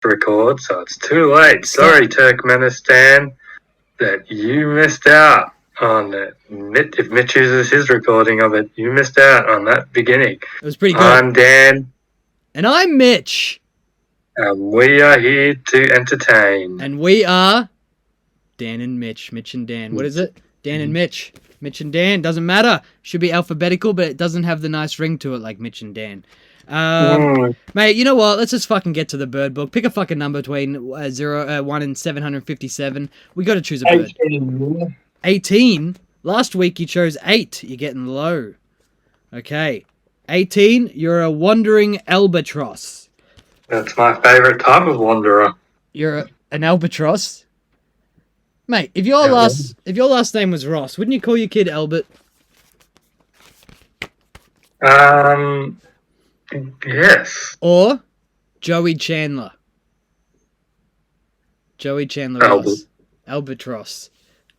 record, so it's too late. Sorry, Turkmenistan, that you missed out on it. If Mitch uses his recording of it, you missed out on that beginning. It was pretty good. I'm Dan. And I'm Mitch. And we are here to entertain. And we are Dan and Mitch. Mitch and Dan. What is it? Dan and Mitch. Mitch and Dan. Doesn't matter. Should be alphabetical, but it doesn't have the nice ring to it like Mitch and Dan. Mate, you know what? Let's just fucking get to the bird book. Pick a fucking number between 1 and 757. We got to choose a bird. 18? Last week you chose 8. You're getting low. Okay. 18, you're a wandering albatross. That's my favourite type of wanderer. You're an albatross? Mate, if your last name was Ross, wouldn't you call your kid Albert? Yes. Or Joey Chandler. Joey Chandler Ross. Albatross.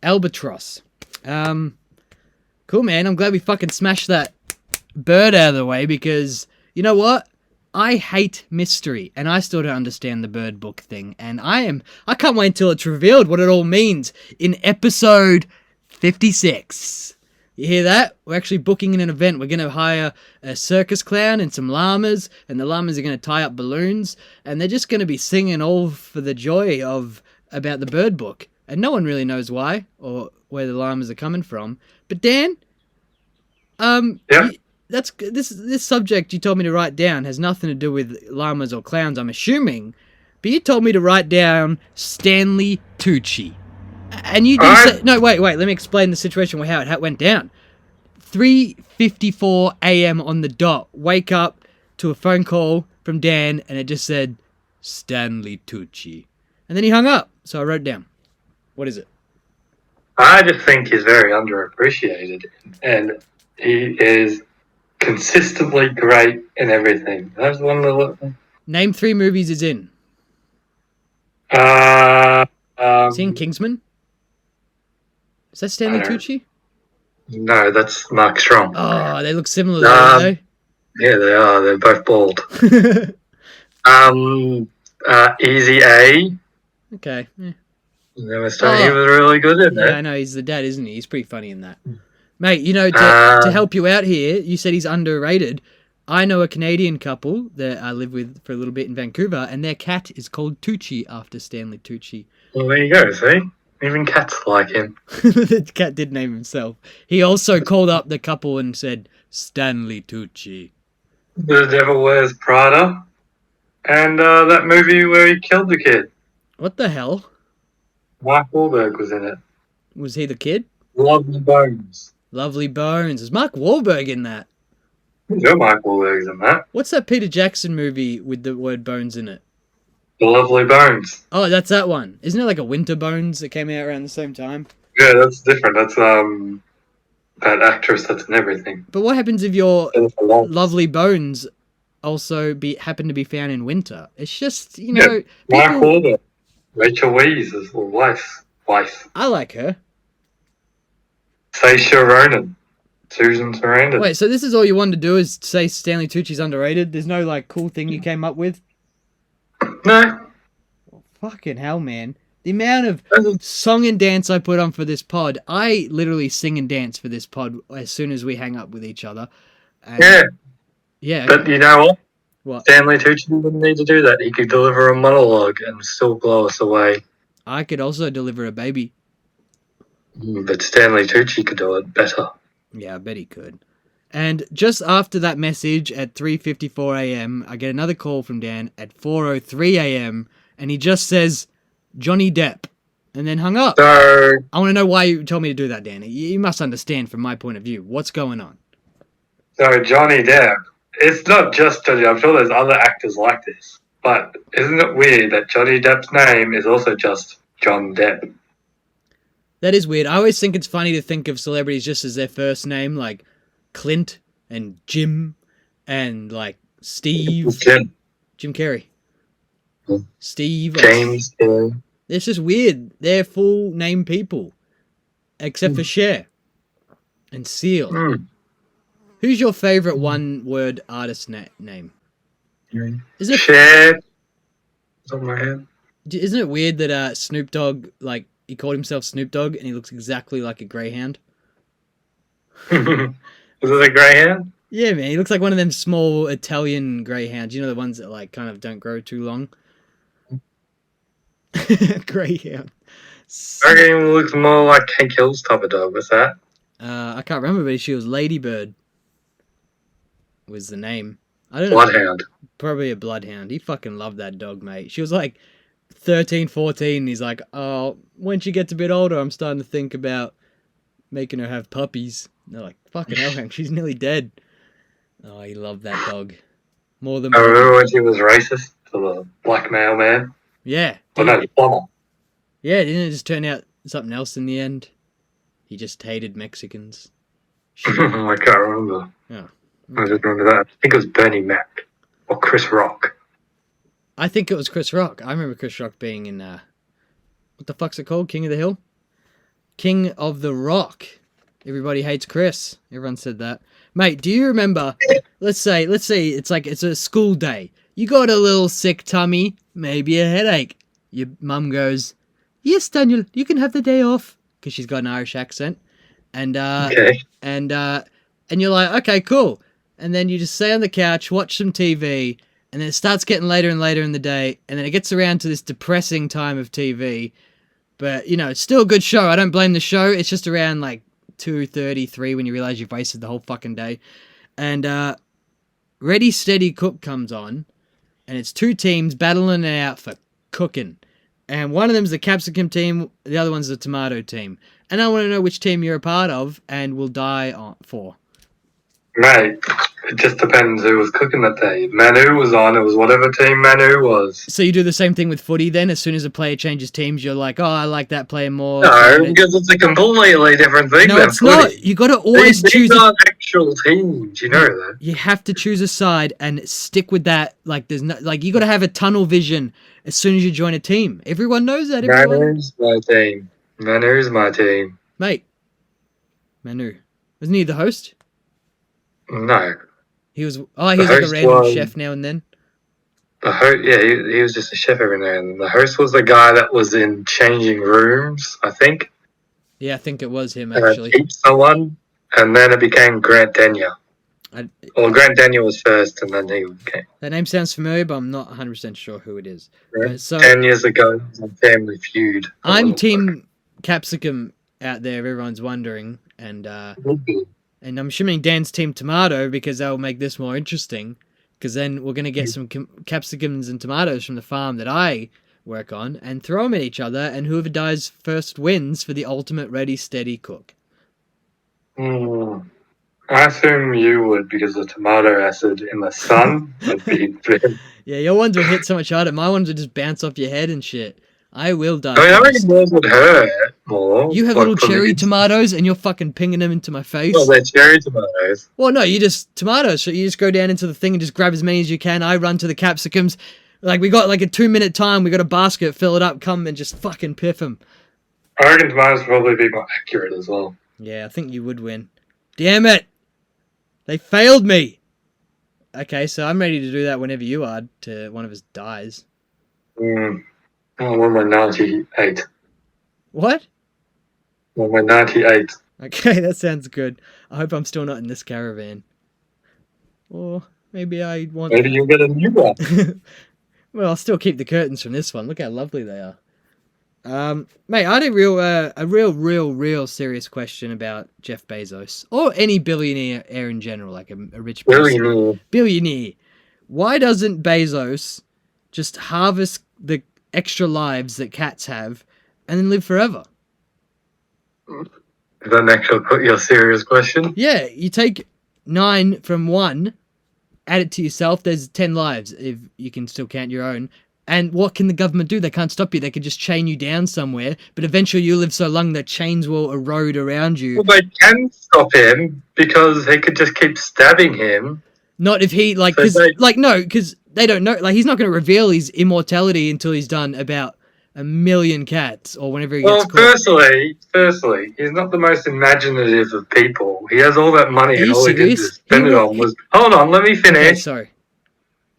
Albatross. Cool, man. I'm glad we fucking smashed that bird out of the way because, you know what? I hate mystery, and I still don't understand the bird book thing, and I can't wait until it's revealed what it all means in episode 56. You hear that? We're actually booking an event. We're going to hire a circus clown and some llamas, and the llamas are going to tie up balloons, and they're just going to be singing all for the joy of about the bird book, and no one really knows why or where the llamas are coming from. But Dan, yeah. This subject you told me to write down has nothing to do with llamas or clowns, I'm assuming. But you told me to write down Stanley Tucci. And you didn't say... No, wait. Let me explain the situation, how it went down. 3:54 a.m. on the dot. Wake up to a phone call from Dan, and it just said, Stanley Tucci. And then he hung up. So I wrote down. What is it? I just think he's very underappreciated. And he is consistently great in everything. That's one of the... Name 3 movies he's in. Is he in Kingsman? Is that Stanley Tucci? No, that's Mark Strong. Oh, they look similar, don't they? Yeah, they are. They're both bald. Easy A. Okay. Yeah. He was really good in it. Yeah, I know. He's the dad, isn't he? He's pretty funny in that. Mate, you know, to help you out here, you said he's underrated. I know a Canadian couple that I live with for a little bit in Vancouver, and their cat is called Tucci after Stanley Tucci. Well, there you go, see? Even cats like him. The cat did name himself. He also called up the couple and said, Stanley Tucci. The Devil Wears Prada. And that movie where he killed the kid. What the hell? Mark Wahlberg was in it. Was he the kid? Lovely Bones. Lovely Bones. Is Mark Wahlberg in that? No, Mark Wahlberg's in that. What's that Peter Jackson movie with the word bones in it? The Lovely Bones. Oh, that's that one. Isn't it like a Winter Bones that came out around the same time? Yeah, that's different. That's that actress that's in everything. But what happens if your Lovely Bones also happen to be found in winter? It's just, you know... Yeah, Mark Wahlberg. Rachel Weisz is wife. I like her. Saoirse Ronan. Susan Sarandon. Wait, so this is all you wanted to do is say Stanley Tucci's underrated? There's no, like, cool thing you came up with? No. Oh, fucking hell, man. The amount of song and dance I put on for this pod, I literally sing and dance for this pod as soon as we hang up with each other. And yeah. But you know what? What? Stanley Tucci didn't need to do that. He could deliver a monologue and still blow us away. I could also deliver a baby. But Stanley Tucci could do it better. Yeah, I bet he could. And just after that message at 3:54 a.m., I get another call from Dan at 4:03 a.m., and he just says, Johnny Depp, and then hung up. So, I want to know why you told me to do that, Dan. You must understand from my point of view. What's going on? So, Johnny Depp, it's not just Johnny Depp. I'm sure there's other actors like this. But isn't it weird that Johnny Depp's name is also just John Depp? That is weird. I always think it's funny to think of celebrities just as their first name, like Clint and Jim and like Steve. Jim Carrey. Steve. James Carrey. It's just weird. They're full name people. Except for Cher. And Seal. Who's your favourite one-word artist name? Is it Cher, on my head. Isn't it weird that Snoop Dogg, like, he called himself Snoop Dogg and he looks exactly like a greyhound? Was it a greyhound? Yeah, man, he looks like one of them small Italian greyhounds. You know, the ones that, like, kind of don't grow too long? Greyhound. I reckon he looks more like Hank Hill's type of dog. What's that? I can't remember, but she was Ladybird. Was the name. I don't know. Bloodhound. Probably a bloodhound. He fucking loved that dog, mate. She was like 13, 14. And he's like, oh, when she gets a bit older, I'm starting to think about making her have puppies. And they're like, fucking hell, Hank, she's nearly dead. Oh, he loved that dog. More than... I remember when she was racist to the black mailman. Yeah. Oh, no, the plumber. Yeah, didn't it just turn out something else in the end? He just hated Mexicans. I can't remember. Oh. I just remember that. I think it was Bernie Mac or Chris Rock. I think it was Chris Rock. I remember Chris Rock being in, what the fuck's it called? King of the Hill? King of the Rock. Everybody hates Chris. Everyone said that. Mate, do you remember, let's say it's a school day. You got a little sick tummy, maybe a headache. Your mum goes, yes, Daniel, you can have the day off. Because she's got an Irish accent. And, Okay. and you're like, okay, cool. And then you just stay on the couch, watch some TV, and then it starts getting later and later in the day, and then it gets around to this depressing time of TV. But, you know, it's still a good show. I don't blame the show. It's just around, like, 2:30, 3 when you realize you've wasted the whole fucking day. And Ready, Steady, Cook comes on, and it's two teams battling it out for cooking. And one of them's the capsicum team, the other one's the tomato team. And I want to know which team you're a part of and will die for. Mate, it just depends who was cooking that day. Manu was on, it was whatever team Manu was. So you do the same thing with footy then? As soon as a player changes teams, you're like, oh, I like that player more. No, because it's a completely different thing. No, than it's footy. not. You got to always choose. These aren't actual teams, you know that. You have to choose a side and stick with that. Like, there's no, like, you got to have a tunnel vision as soon as you join a team. Everyone knows that. Manu's my team. Manu's my team. Mate, Manu. Wasn't he the host? No. He was like a random chef now and then. The host, yeah, he was just a chef every now and then. The host was the guy that was in changing rooms, I think. Yeah, I think it was him, actually. Teach someone, and then it became Grant Denyer. Grant Denyer was first, and then he became... That name sounds familiar, but I'm not 100% sure who it is. So, 10 years ago, it was on Family Feud. I'm Team Capsicum out there, if everyone's wondering, and I'm assuming Dan's Team Tomato, because that will make this more interesting, because then we're going to get some capsicums and tomatoes from the farm that I work on, and throw them at each other, and whoever dies first wins for the ultimate Ready, Steady, Cook. I assume you would, because the tomato acid in the sun would be... Yeah, your ones will hit so much harder. My ones will just bounce off your head and shit. I will die. I reckon yours would hurt more. You have little cherry tomatoes and you're fucking pinging them into my face. Well, they're cherry tomatoes. Well, no, you just... Tomatoes. So you just go down into the thing and just grab as many as you can. I run to the capsicums. Like, we got like a 2-minute time. We got a basket. Fill it up. Come and just fucking piff them. I reckon tomatoes would probably be more accurate as well. Yeah, I think you would win. Damn it! They failed me! Okay, so I'm ready to do that whenever you are, to one of us dies. Oh, when we're 98. What? When we're 98. Okay, that sounds good. I hope I'm still not in this caravan. Or maybe I want... Maybe you'll get a new one. Well, I'll still keep the curtains from this one. Look how lovely they are. Mate, I had a real serious question about Jeff Bezos. Or any billionaire in general, like a rich person. Billionaire. Why doesn't Bezos just harvest the extra lives that cats have and then live forever? Is that an actual your serious question? Yeah, you take 9 from 1, add it to yourself, there's 10 lives, if you can still count your own. And what can the government do? They can't stop you. They could just chain you down somewhere, but eventually you live so long that chains will erode around you. Well, they can stop him because he could just keep stabbing him. Not if he, like, because they don't know. Like, he's not going to reveal his immortality until he's done about 1 million cats or whenever he gets caught. Firstly, he's not the most imaginative of people. He has all that money and all he did to spend it on was... Hold on, let me finish. Okay, sorry.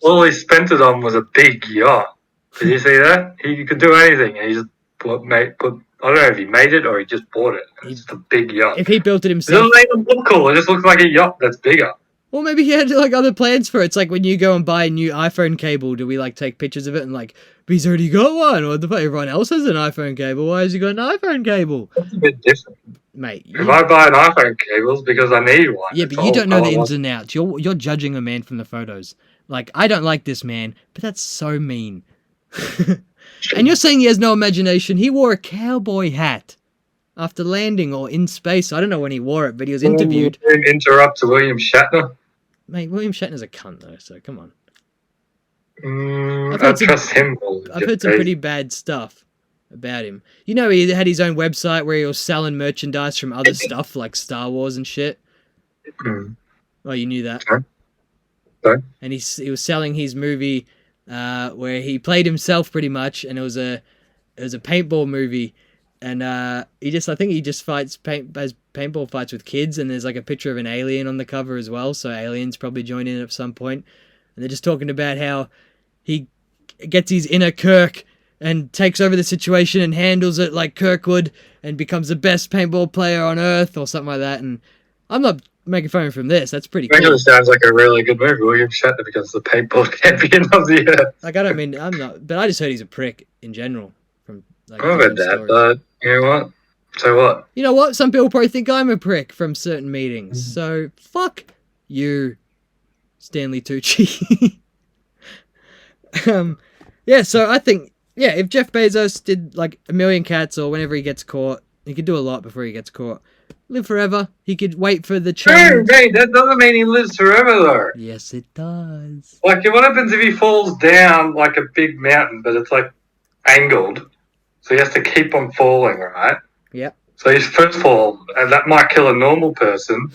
All he spent it on was a big yacht. Did you see that? He could do anything, and he just put. I don't know if he made it or he just bought it. It's just a big yacht. If he built it It himself, doesn't even look cool. It just looks like a yacht that's bigger. or maybe he had like other plans for it. It's like when you go and buy a new iPhone cable, do we like take pictures of it and like, but he's already got one, or the fuck, everyone else has an iPhone cable. Why has he got an iPhone cable? That's a bit different. Mate, If I buy an iPhone cable, it's because I need one. yeah, but you don't know the ins and outs. You're judging a man from the photos. Like, I don't like this man, but that's so mean. And you're saying he has no imagination. He wore a cowboy hat after landing or in space. I don't know when he wore it, but he was interviewed. Interrupt to William Shatner. Mate, William Shatner's a cunt though, so come on. I trust him more. I've heard some pretty bad stuff about him. You know, he had his own website where he was selling merchandise from other stuff like Star Wars and shit. Oh, you knew that. Sorry? And he was selling his movie where he played himself pretty much, and it was a paintball movie, and I think he just has paintball fights with kids, and there's like a picture of an alien on the cover as well, so aliens probably join in at some point, and they're just talking about how he gets his inner Kirk and takes over the situation and handles it like Kirk would and becomes the best paintball player on earth or something like that. And I'm not making fun from this. That's pretty cool. It sounds like a really good movie. William Shatner becomes the paintball champion of the earth. Like, I don't mean, I'm not, but I just heard he's a prick in general. From like, I've heard that, but you know what? So what? You know what? Some people probably think I'm a prick from certain meetings. So fuck you, Stanley Tucci. Yeah, so I think, yeah, if Jeff Bezos did like 1 million cats or whenever he gets caught, he could do a lot before he gets caught. Live forever. He could wait for the change. Hey, that doesn't mean he lives forever, though. Yes, it does. Like, what happens if he falls down like a big mountain, but it's like angled, so he has to keep on falling, right? Yep. So his first fall, and that might kill a normal person,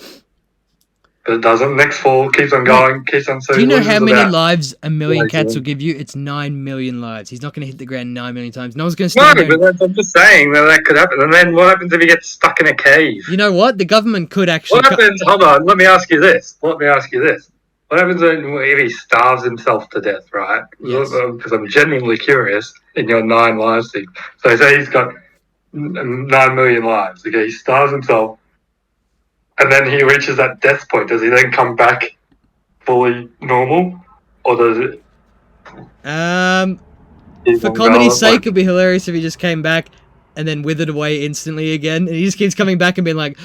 but it doesn't. Next fall keeps on going, keeps on. So do you know how many lives 1 million cats will give you? It's 9 million lives. He's not going to hit the ground 9 million times. No one's going to stand there. No, but I'm just saying that could happen. And then what happens if he gets stuck in a cave? You know what? The government could actually... What happens... Hold on, let me ask you this. What happens if he starves himself to death, right? Yes. Because I'm genuinely curious in your 9 lives thing. So say he's got 9 million lives. Okay, he starves himself, and then he reaches that death point. Does he then come back fully normal, or does it? For comedy's sake, it'd be hilarious if he just came back and then withered away instantly again, and he just keeps coming back and being like,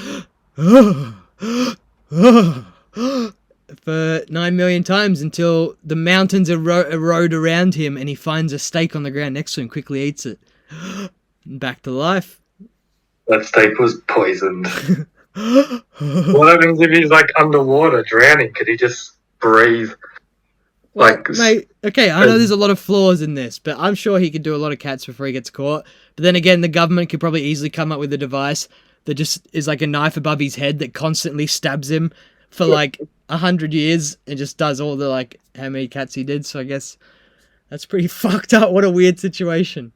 for 9 million times until the mountains erode around him, and he finds a steak on the ground next to him, quickly eats it, and back to life. That steak was poisoned. What happens if he's like underwater drowning? Could he just breathe? Well, mate, okay, I know there's a lot of flaws in this, but I'm sure he could do a lot of cats before he gets caught. But then again, the government could probably easily come up with a device that just is like a knife above his head that constantly stabs him for like 100 years and just does all the like how many cats he did. So I guess that's pretty fucked up. What a weird situation.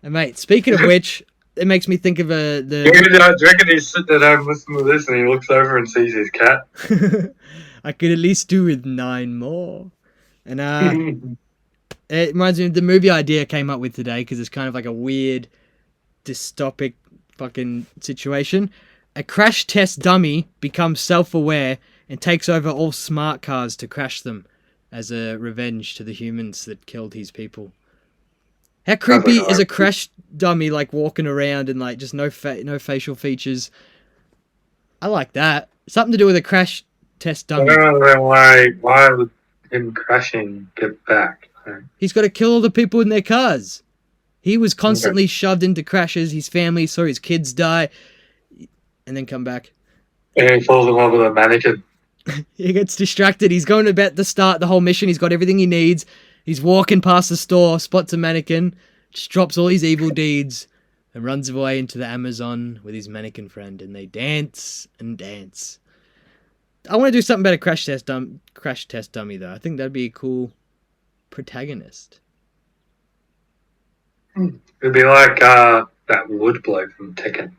And mate, speaking of which, it makes me think of Do you reckon he's sitting at home listening to this and he looks over and sees his cat? I could at least do with 9 more. And it reminds me of the movie idea I came up with today, because it's kind of like a weird dystopic fucking situation. A crash test dummy becomes self-aware and takes over all smart cars to crash them as a revenge to the humans that killed his people. How creepy is a crash dummy like walking around and like just no facial features? I like that. Something to do with a crash test dummy. I don't know why would him crashing get back? He's got to kill all the people in their cars. He was constantly shoved into crashes. His family saw his kids die and then come back. And he falls in love with a mannequin. He gets distracted. He's going about to start the whole mission. He's got everything he needs. He's walking past the store, spots a mannequin, just drops all his evil deeds and runs away into the Amazon with his mannequin friend, and they dance and dance. I want to do something about a crash test dummy, though. I think that'd be a cool protagonist. It'd be like that wood bloke from Tekken.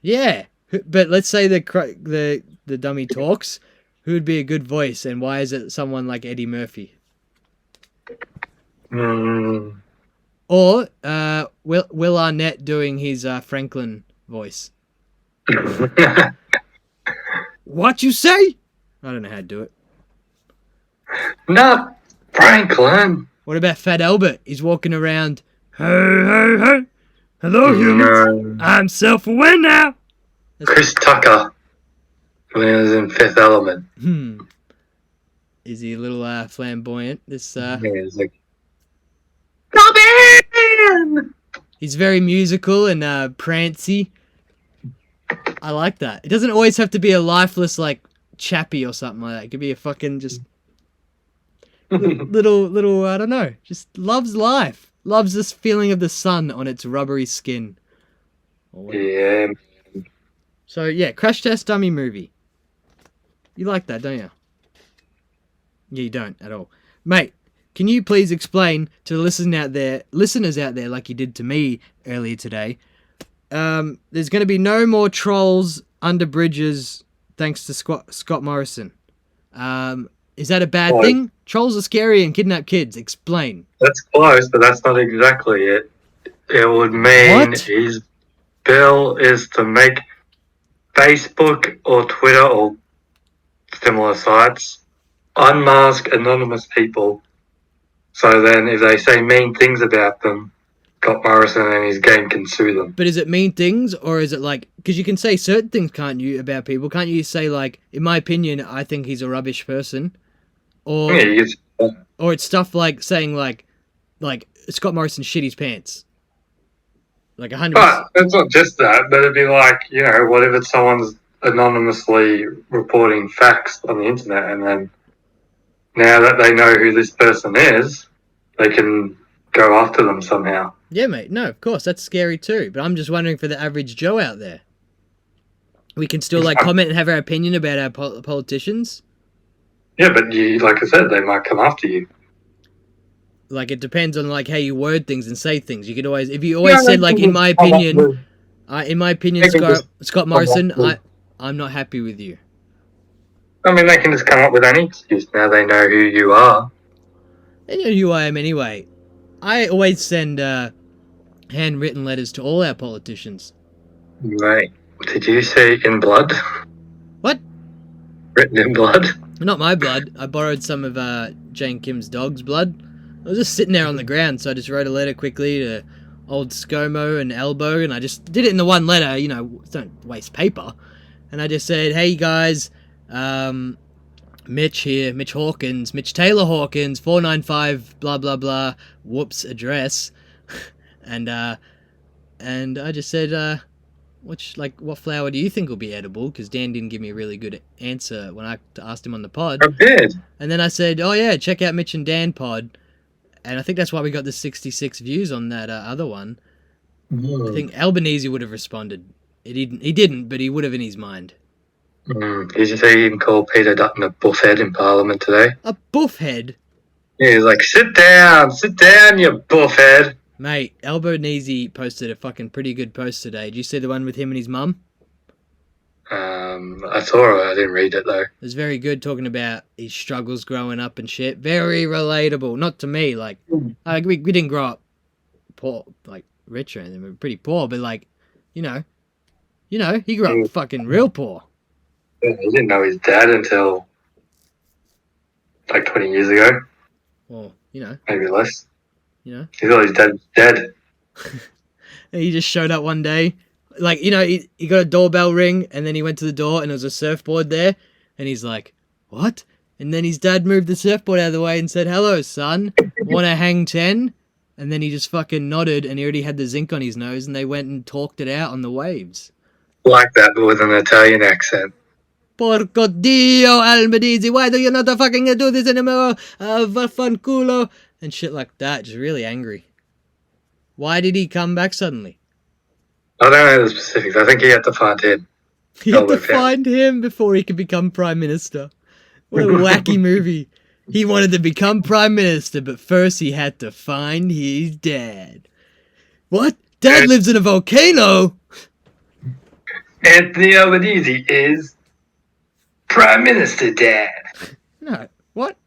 Yeah, but let's say the dummy talks. Who would be a good voice, and why is it someone like Eddie Murphy? Mm. Or Will Arnett doing his Franklin voice. What you say? I don't know how to do it. Not Franklin. What about Fat Albert? He's walking around. Hey, hey, hey. Hello, humans. No. I'm self-aware now. Chris Tucker when he was in Fifth Element. Is he a little flamboyant? Yeah, he's like, come in! He's very musical and prancy. I like that. It doesn't always have to be a lifeless like Chappie or something like that. It could be a fucking just little I don't know. Just loves life. Loves this feeling of the sun on its rubbery skin. Yeah. So yeah, Crash Test Dummy movie. You like that, don't you? Yeah, you don't at all, mate. Can you please explain to the listeners out there, like you did to me earlier today? There's going to be no more trolls under bridges, thanks to Scott Morrison. Is that a bad thing? Trolls are scary and kidnap kids. Explain. That's close, but that's not exactly it. It would mean his bill is to make Facebook or Twitter or similar sites unmask anonymous people. So then if they say mean things about them, Scott Morrison and his gang can sue them. But is it mean things, or is it like... Because you can say certain things, can't you, about people? Can't you say, like, in my opinion, I think he's a rubbish person? Or, yeah, or it's stuff like saying, like Scott Morrison shit his pants. Like 100%. But it's not just that, but it'd be like, you know, what if it's someone's anonymously reporting facts on the internet, and then now that they know who this person is, they can go after them somehow. Yeah, mate. No, of course, that's scary too. But I'm just wondering for the average Joe out there. We can still, like, comment and have our opinion about our politicians. Yeah, but you, like I said, they might come after you. Like, it depends on, like, how you word things and say things. You could always... If you always said, like, in my opinion, Scott Morrison, I'm not happy with you. I mean, they can just come up with any excuse now they know who you are. They know who I am anyway. I always send handwritten letters to all our politicians. Mate, did you say in blood? What? Written in blood? Not my blood. I borrowed some of Jane Kim's dog's blood. I was just sitting there on the ground, so I just wrote a letter quickly to old ScoMo and Elbow, and I just did it in the one letter, you know, don't waste paper. And I just said, hey guys, Mitch here, Mitch Hawkins, Mitch Taylor Hawkins, 495 blah blah blah, whoops address. and I just said, what flower do you think will be edible? Because Dan didn't give me a really good answer when I asked him on the pod. I did. And then I said, oh yeah, check out Mitch and Dan Pod. And I think that's why we got the 66 views on that other one. I think Albanese would have responded. He didn't, but he would have in his mind. Did you say he even called Peter Dutton a buffhead in Parliament today? A buffhead? Yeah, he's like, sit down, you buffhead. Mate, Albanese posted a fucking pretty good post today. Did you see the one with him and his mum? I saw it. I didn't read it, though. It was very good, talking about his struggles growing up and shit. Very relatable. Not to me, like we didn't grow up poor, like rich or anything. We were pretty poor, but like, you know, he grew up fucking real poor. Yeah, he didn't know his dad until like 20 years ago. Well, you know. Maybe less. You know. He thought his dad was dead. He just showed up one day. Like, you know, he got a doorbell ring, and then he went to the door, and there was a surfboard there, and he's like, what? And then his dad moved the surfboard out of the way and said, hello, son, wanna hang 10? And then he just fucking nodded, and he already had the zinc on his nose, and they went and talked it out on the waves. Like that, but with an Italian accent. Porco Dio, Albanese, why do you not fucking do this anymore? Vaffanculo. And shit like that, just really angry. Why did he come back suddenly? I don't know the specifics. I think he had to find him. He had to find him before he could become Prime Minister. What a wacky movie. He wanted to become Prime Minister, but first he had to find his dad. What? Dad lives in a volcano? Anthony Albanese is Prime Minister Dad. No. What?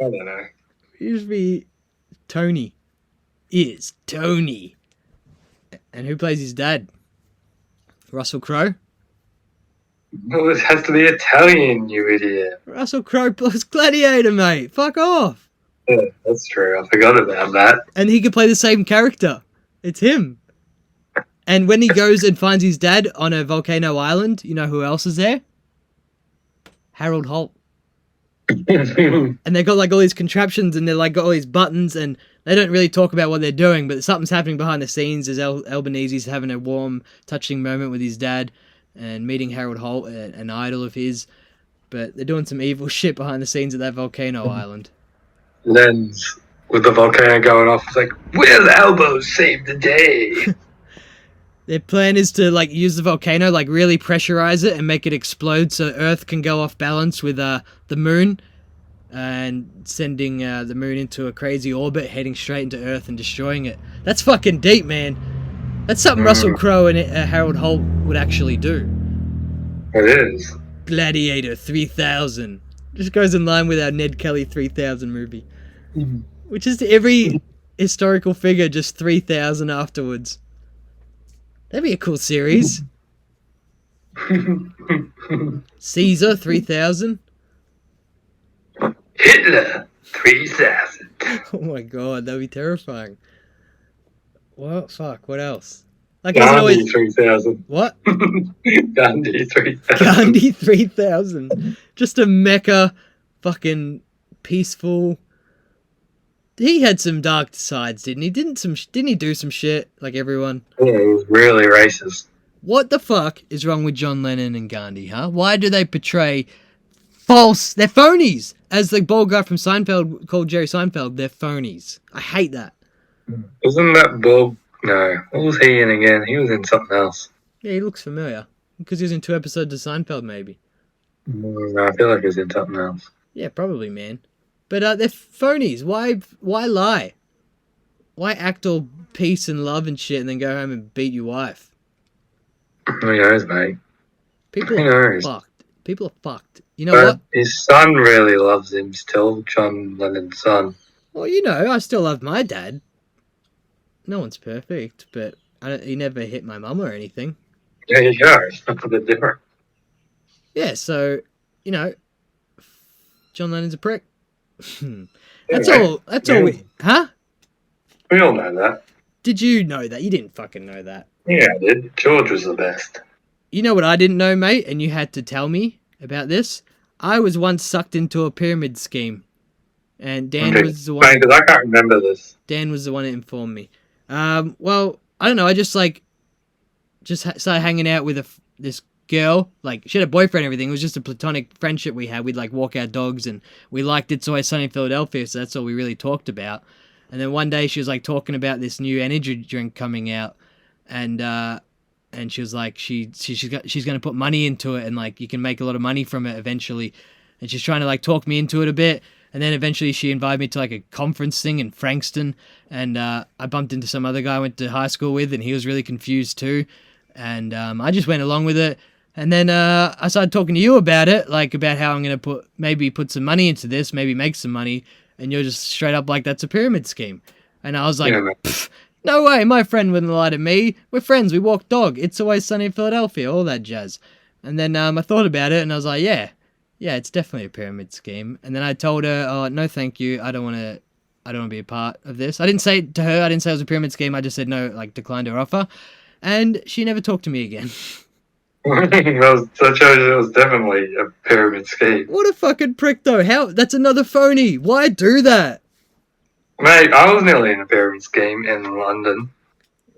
I don't know. He should be Tony is Tony. And who plays his dad? Russell Crowe? Well, it has to be Italian, you idiot. Russell Crowe plays Gladiator, mate. Fuck off. Yeah, that's true. I forgot about that. And he could play the same character. It's him. And when he goes and finds his dad on a volcano island, you know who else is there? Harold Holt. And they got like all these contraptions and they're like got all these buttons and they don't really talk about what they're doing, but something's happening behind the scenes as Albanese's having a warm, touching moment with his dad and meeting Harold Holt, an idol of his. But they're doing some evil shit behind the scenes at that volcano island. Lens with the volcano going off. It's like, will elbows save the day? Their plan is to like use the volcano, like really pressurize it and make it explode so Earth can go off balance with the moon, and sending the moon into a crazy orbit, heading straight into Earth and destroying it. That's fucking deep, man. That's something Russell Crowe and Harold Holt would actually do. It is. Gladiator 3000. Just goes in line with our Ned Kelly 3000 movie. Which is every historical figure just 3000 afterwards. That'd be a cool series. Caesar 3000. Hitler 3000. Oh my god, that'd be terrifying. Well, fuck, what else? Like Gandhi 3000. What? Gandhi 3000. Gandhi 3000. Just a mecha, fucking peaceful. He had some dark sides, didn't he? Didn't he do some shit like everyone? Yeah, he was really racist. What the fuck is wrong with John Lennon and Gandhi, huh? Why do they portray false? They're phonies. As the bald guy from Seinfeld called Jerry Seinfeld, they're phonies. I hate that. Wasn't that bald? No. What was he in again? He was in something else. Yeah, he looks familiar. Because he was in 2 episodes of Seinfeld, maybe. No, I feel like he was in something else. Yeah, probably, man. But they're phonies. Why lie? Why act all peace and love and shit and then go home and beat your wife? Who knows, mate? People Who are knows? fucked. People are fucked. You know what? His son really loves him still, John Lennon's son. Well, you know, I still love my dad. No one's perfect, but he never hit my mum or anything. There you go. It's not a bit different. Yeah, so, you know, John Lennon's a prick. That's all. Huh? We all know that. Did you know that? You didn't fucking know that. Yeah, I did. George was the best. You know what I didn't know, mate, and you had to tell me about this? I was once sucked into a pyramid scheme. And Dan was the one... Because I can't remember this. Dan was the one that informed me. Well, I don't know. I just started hanging out with this girl. Like, she had a boyfriend and everything. It was just a platonic friendship we had. We'd, like, walk our dogs, and we liked It's Always Sunny in Philadelphia, so that's all we really talked about. And then one day she was, like, talking about this new energy drink coming out, and she was like, she's going to put money into it, and, like, you can make a lot of money from it eventually. And she's trying to, like, talk me into it a bit. And then eventually she invited me to like a conference thing in Frankston. And I bumped into some other guy I went to high school with, and he was really confused too. And I just went along with it. And then I started talking to you about it, like about how I'm going to put some money into this, maybe make some money. And you're just straight up like, that's a pyramid scheme. And I was like, no way, my friend wouldn't lie to me. We're friends, we walk dog. It's Always Sunny in Philadelphia, all that jazz. And then I thought about it and I was like, yeah, it's definitely a pyramid scheme. And then I told her, oh, no, thank you. I don't want to be a part of this. I didn't say it to her. I didn't say it was a pyramid scheme. I just said no, like declined her offer. And she never talked to me again. That shows it was definitely a pyramid scheme. What a fucking prick, though. How? That's another phony. Why do that? Mate, I was nearly in a pyramid scheme in London.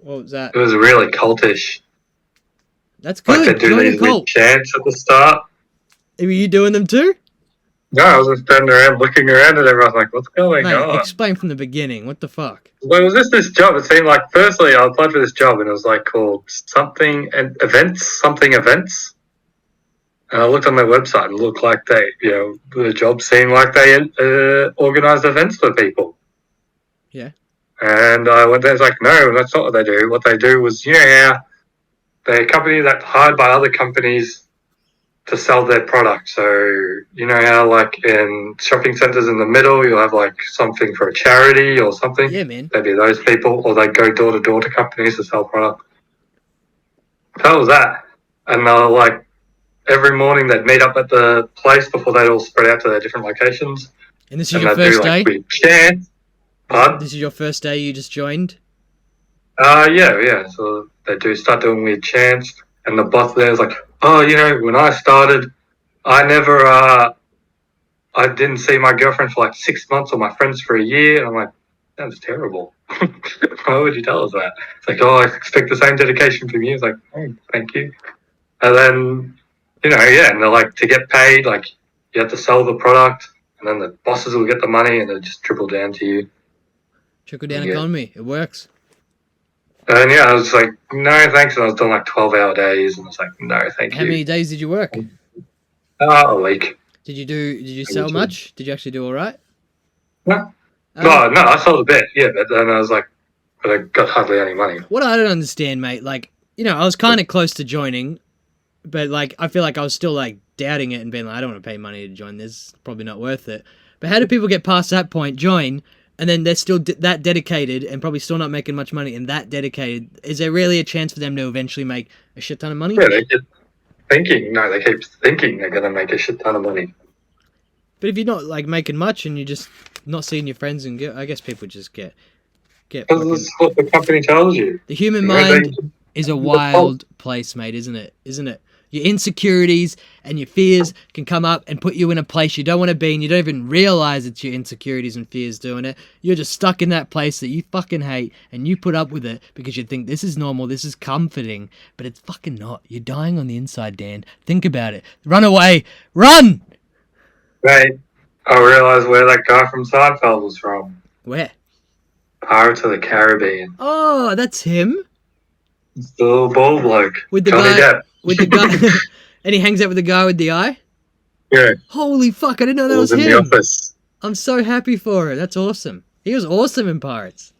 What was that? It was really cultish. That's good. Like they do these weird chants at the start. Were you doing them too? No, I was just standing around looking around and everyone's like, what's going on? Explain from the beginning. What the fuck? Well, it was just this job. It seemed like, firstly, I applied for this job and it was like called something events. And I looked on their website and it looked like the job seemed like they organised events for people. Yeah. And I went there, it's like, no, that's not what they do. What they do was, how they're a company that's hired by other companies to sell their product. So you know how like in shopping centres in the middle you'll have like something for a charity or something. Yeah, man. They'd be those people, or they go door to door to companies to sell product. That was that, and they're like every morning they'd meet up at the place before they'd all spread out to their different locations. And this is your first day? Weird chants. This is your first day you just joined? Yeah. So they start doing weird chants, and the boss there is like, oh, you know, when I started, I didn't see my girlfriend for like 6 months or my friends for a year. And I'm like, that's terrible. Why would you tell us that? It's like, oh, I expect the same dedication from you. It's like, oh, thank you. And then, you know, yeah, and they're like, to get paid, like, you have to sell the product, and then the bosses will get the money, and it'll just trickle down to you. Trickle down economy. It works. And yeah, I was like, no, thanks. And I was doing like 12-hour days, and I was like, no, thank you. How many days did you work? A week. Did you sell much? Did you actually do all right? No. No, I sold a bit, yeah, but then I was like, but I got hardly any money. What I don't understand, mate, like, you know, I was kind of close to joining, but like, I feel like I was still like doubting it and being like, I don't want to pay money to join this. It's probably not worth it. But how do people get past that point, join, and then they're still that dedicated and probably still not making much money and that dedicated? Is there really a chance for them to eventually make a shit ton of money? Yeah, they keep thinking they're going to make a shit ton of money. But if you're not like making much and you're just not seeing your friends, and I guess people just get. Because this is what the company tells you. The human mind is a wild place, mate, isn't it? Isn't it? Your insecurities and your fears can come up and put you in a place you don't want to be, and you don't even realize it's your insecurities and fears doing it. You're just stuck in that place that you fucking hate, and you put up with it because you think this is normal, this is comforting, but it's fucking not. You're dying on the inside, Dan. Think about it. Run away. Run! Right. I realised where that guy from Seinfeld was from. Where? Pirates of the Caribbean. Oh, that's him? It's the little bald bloke. With the Johnny guy, Depp. With the guy, and he hangs out with the guy with the eye? Yeah. Holy fuck, I didn't know that was in him. The Office. I'm so happy for her. That's awesome. He was awesome in Pirates.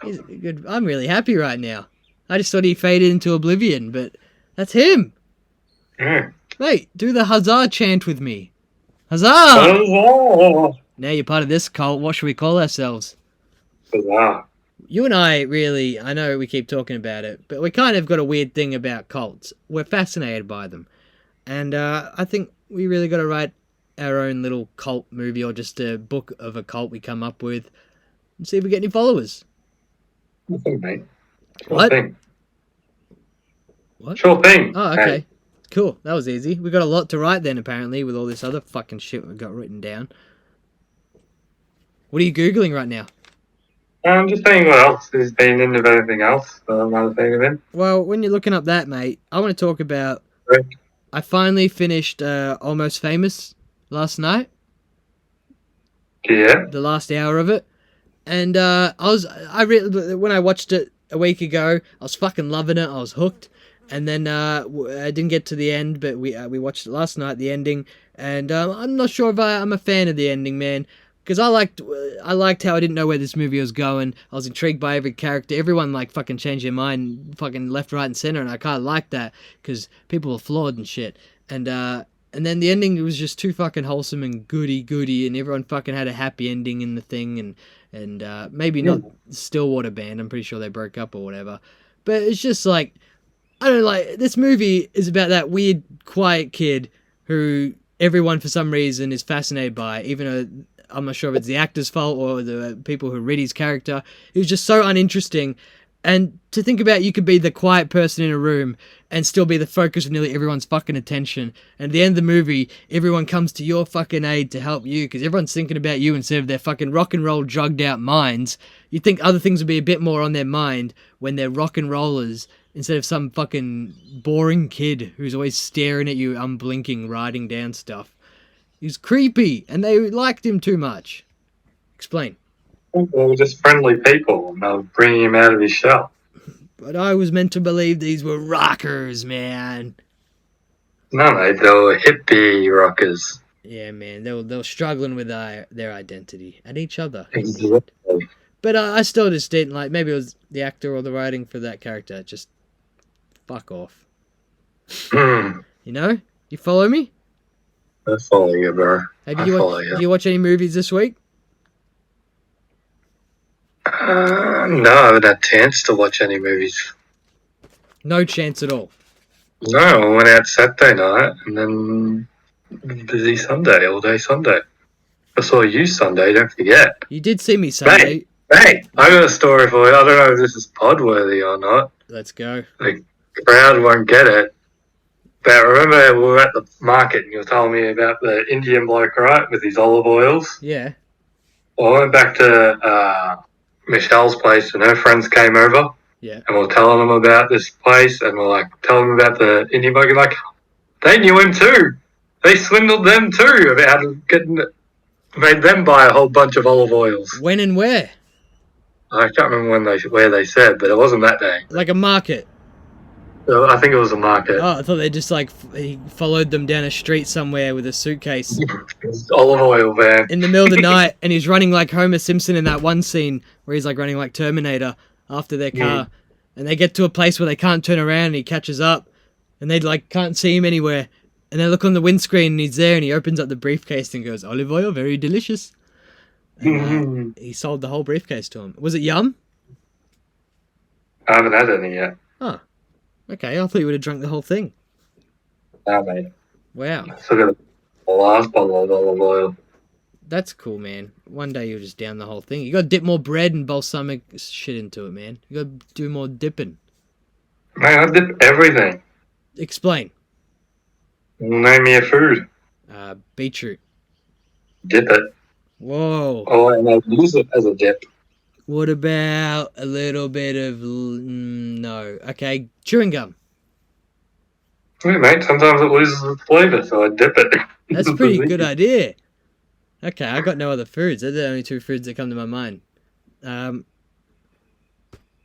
He's good. I'm really happy right now. I just thought he faded into oblivion, but that's him. Yeah. Mate, do the huzzah chant with me. Huzzah! Huzzah! Now you're part of this cult. What should we call ourselves? Huzzah. You and I really, I know we keep talking about it, but we kind of got a weird thing about cults. We're fascinated by them. And I think we really got to write our own little cult movie or just a book of a cult we come up with and see if we get any followers. Nothing, mate. What? Thing. What? Sure thing. Oh, okay. Hey. Cool. That was easy. We got a lot to write then, apparently, with all this other fucking shit we got written down. What are you Googling right now? I'm just saying what else has been into anything else that I might have been in. Well, when you're looking up that, mate, I want to talk about... Right. I finally finished Almost Famous last night. Yeah. The last hour of it. And when I watched it a week ago, I was fucking loving it. I was hooked. And then I didn't get to the end, but we watched it last night, the ending. And I'm not sure if I'm a fan of the ending, man. Because I liked how I didn't know where this movie was going. I was intrigued by every character. Everyone like fucking changed their mind, fucking left, right, and center, and I kind of liked that because people are flawed and shit. And then the ending was just too fucking wholesome and goody, and everyone fucking had a happy ending in the thing, and maybe not Stillwater Band. I'm pretty sure they broke up or whatever. But it's just like, I don't know, like this movie is about that weird, quiet kid who everyone for some reason is fascinated by, even though I'm not sure if it's the actor's fault or the people who read his character. It was just so uninteresting. And to think about, you could be the quiet person in a room and still be the focus of nearly everyone's fucking attention. And at the end of the movie, everyone comes to your fucking aid to help you because everyone's thinking about you instead of their fucking rock and roll drugged out minds. You'd think other things would be a bit more on their mind when they're rock and rollers instead of some fucking boring kid who's always staring at you unblinking, writing down stuff. He's creepy, and they liked him too much. Explain. They were just friendly people, and they were bringing him out of his shell. But I was meant to believe these were rockers, man. No, mate, they were hippie rockers. Yeah, man, they were struggling with their identity and each other. Exactly. But I still just didn't like. Maybe it was the actor or the writing for that character. Just fuck off. You know? You follow me? I follow you, bro. Hey, I follow you. did you watch any movies this week? No, I haven't had a chance to watch any movies. No chance at all. No, I went out Saturday night and then busy Sunday, all day Sunday. I saw you Sunday, don't forget. You did see me Sunday. Hey, I got a story for you. I don't know if this is pod worthy or not. Let's go. The crowd won't get it. But remember we were at the market and you were telling me about the Indian bloke, right, with his olive oils? Yeah. Well, I went back to Michelle's place and her friends came over. Yeah. And we're telling them about this place and we're like telling them about the Indian bloke and like, they knew him too. They swindled them too about made them buy a whole bunch of olive oils. When and where? I can't remember where they said, but it wasn't that day. Like a market. I think it was a market. Oh, I thought they just like he followed them down a street somewhere with a suitcase. Olive oil van. In the middle of the night, and he's running like Homer Simpson in that one scene where he's like running like Terminator after their car. And they get to a place where they can't turn around and he catches up. And they like can't see him anywhere. And they look on the windscreen and he's there and he opens up the briefcase and goes, olive oil, very delicious. And, he sold the whole briefcase to him. Was it yum? I haven't had any yet. Oh. Okay, I thought you would have drunk the whole thing. Nah, mate. Wow. Still got the last bottle of olive oil. That's cool, man. One day you'll just down the whole thing. You gotta dip more bread and balsamic shit into it, man. You gotta do more dipping. Mate, I dip everything. Explain. Name me a food. Beetroot. Dip it. Whoa. Oh, and I use it as a dip. What about a little bit of... no. Okay, chewing gum. Yeah, mate, sometimes it loses its flavour, so I dip it. That's a pretty good idea. Okay, I got no other foods. They're the only two foods that come to my mind.